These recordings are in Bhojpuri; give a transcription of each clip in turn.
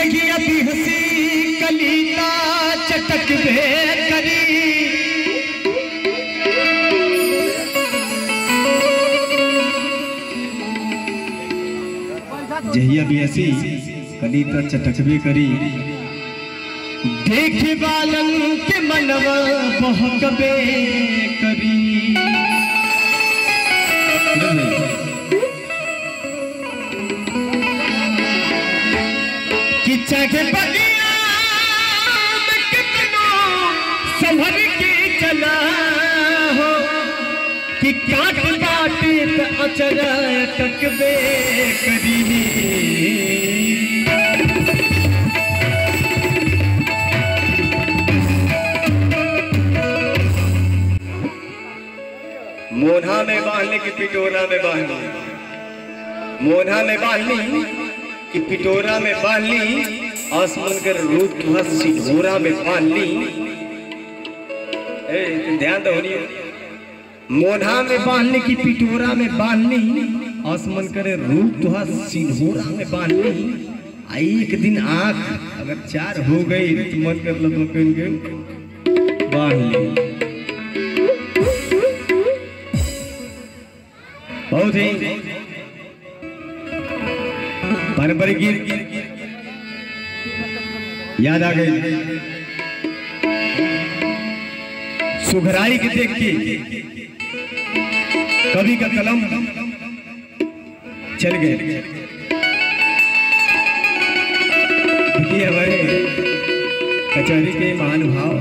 जगिया भी हसी कलीता चटक भे करी जहिया भी हसी कलीता चटकबे करी देखे बालन के मनवा बहकबे करी कि चाहे बगिया में कितनो संभर के चला हो कि काट बाटे पे अचरा टकबे करी मोना में बांधने की पिटोरा में बांधनी मोना में बांधनी कि पिटोरा में बांध ली आसमान कर रूप तुहा सिंदूरा में बांध ली ध्यान दो मोना में बांधने की पिटोरा में बांध ली आसमान करे रूप तुहा सिंदूरा में बांध ली आई एक दिन आंख अगर चार हो गई तो मन कर लो बांध ली बहुत ही पारंपरिक गीत याद आ गई सुघराई के देख के कवि का कलम चल गए हमारे कचहरी के महानुभाव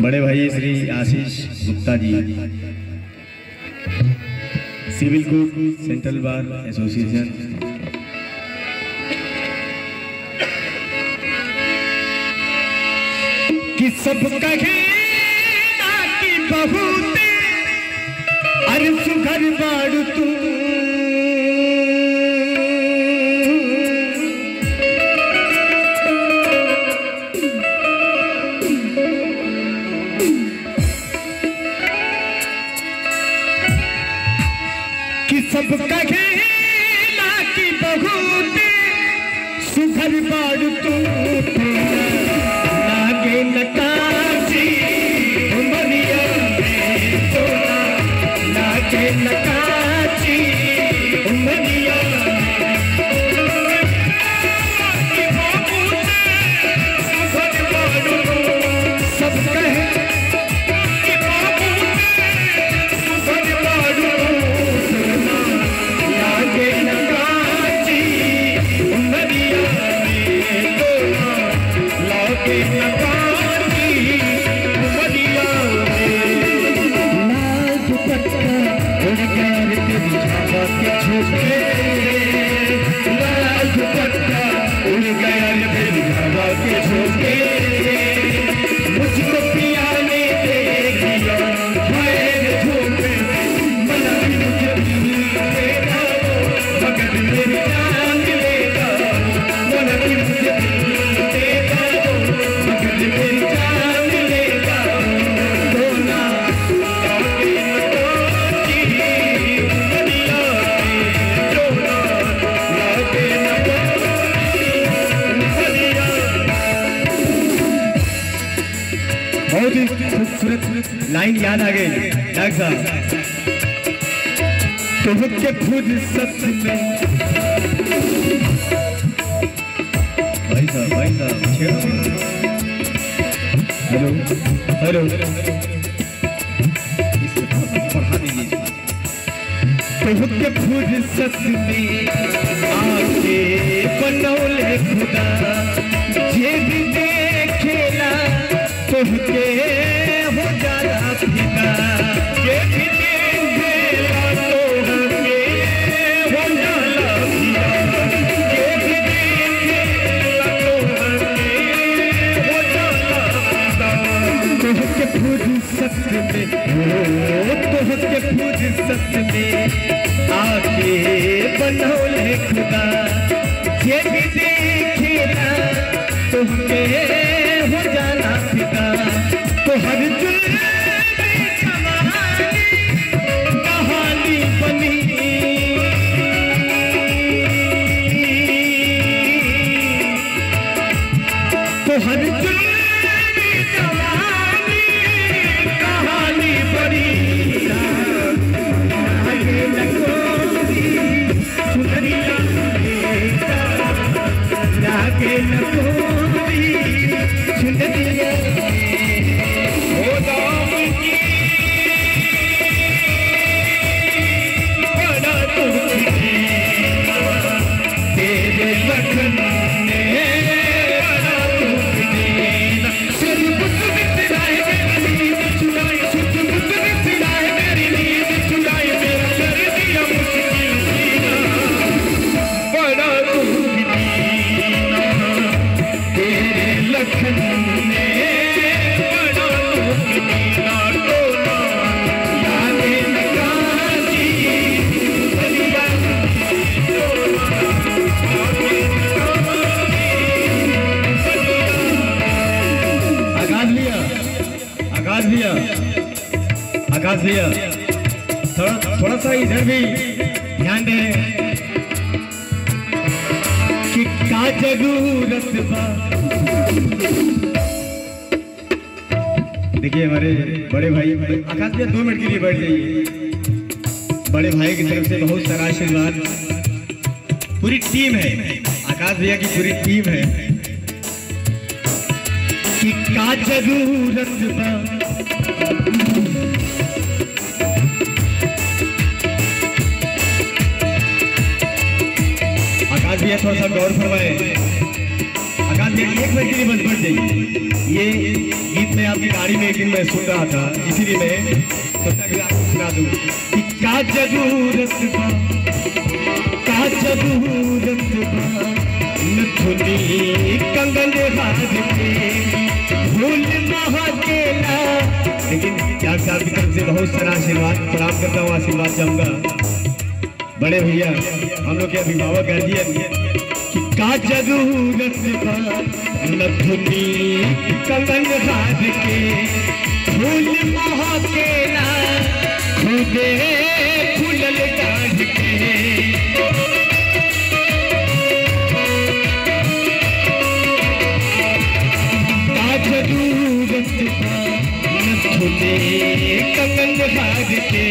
बड़े भाई Shri Ashish Gupta ji civil court central bar association कि सब कहे ना कि बहुत अरे सुघर बाड़ तू सब कहेला की बहुत सुघर बाड़ तू लागे नकाशी उमरिया में तोला लागे नकाशी उमरिया सब कहे मुझको पियाने दे दिया मगर मेरी जान लेगा मुझे मगर मेरी जान लेगा सोना बहुत ही खूबसूरत लाइन याद आ गई डॉक्टर साहब तुम के खुद सच में भाई साहब हेलो हेलो पढ़ा दीजिए तुम के खुद सच में आके बनौले खुदा ये भी देखेला तुमके हो जाला पिता ये भी देखेला तुमके हो जाला पिता ये भी देखेला तुमके हो जाला पिता तुमके खुद सच में तुमके खुद सच में आके बनौले खुदा ये भी देखेला तुमके हो जाला पिता तो तो हर जुल्मी कहानी बनी, तो हर जुल्मी कहानी बनी, आगे लगो चुनरिया लागे लगो चुनरिया आकाश भैया थोड़ा सा इधर भी ध्यान दे कि का जरूरत बा। देखिए हमारे बड़े भाई आकाश भैया 2 मिनट के लिए बैठ जाइए। बड़े भाई की तरफ से बहुत सारा आशीर्वाद, पूरी टीम है, आकाश भैया की पूरी टीम है कि का जरूरत बा। आकाश भैया थोड़ा सा गौर फरमाए। आकाश भैया 1 मिनट के लिए बस बढ़ जाइए। ये गीत मैं आपकी गाड़ी में एक दिन मैं सुन रहा था, इसीलिए मैं सोचा कि आपको सुना दूं कि का जरूरत बा, का जरूरत बा नथुनी कंगन हाथ के फूल महाकेला। लेकिन त्याग साहब की तरफ से बहुत सारा आशीर्वाद, प्रणाम करता हूँ, आशीर्वाद चाहूंगा। बड़े भैया हम लोग के अभिभावक गार्जियन कि का जरूरत बा नथुनी कंगन हाथ के फूल महाकेला खुदे फूलल डाढ़ के। का जरूरत बा नथुनी कंगन हाथ के